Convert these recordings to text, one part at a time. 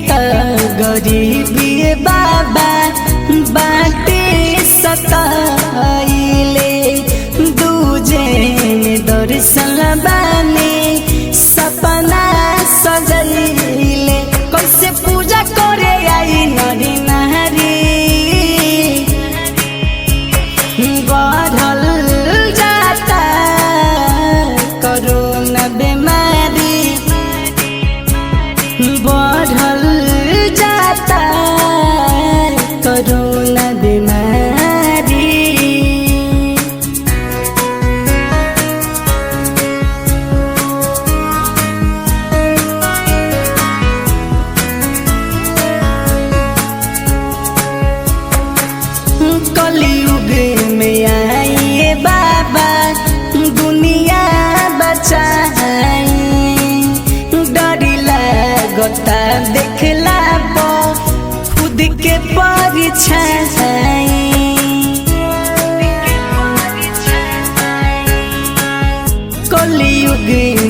त गरीबी बाबा बाटे सताइले दूजे दर्शन बाने सपना सजैले कैसे पूजा करे आई नरी नारी बढ़ल जाता कोरोना बीमारी बढ़ल जाता कोरोना बीमारी कलयुग में आइए बाबा दुनिया बचाई डरी लागता देखला पो खुद के परछाई कलयुग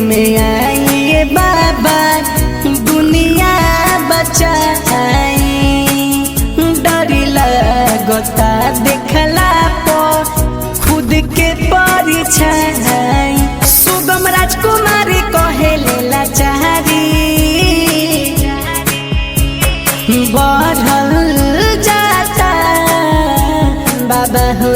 में आइए बाबा दुनिया बचाई डरी लागता देखला पो खुद के परछाई सुगम राजकुमारी कहेले लाचारी बढ़ल जाता बाबा हो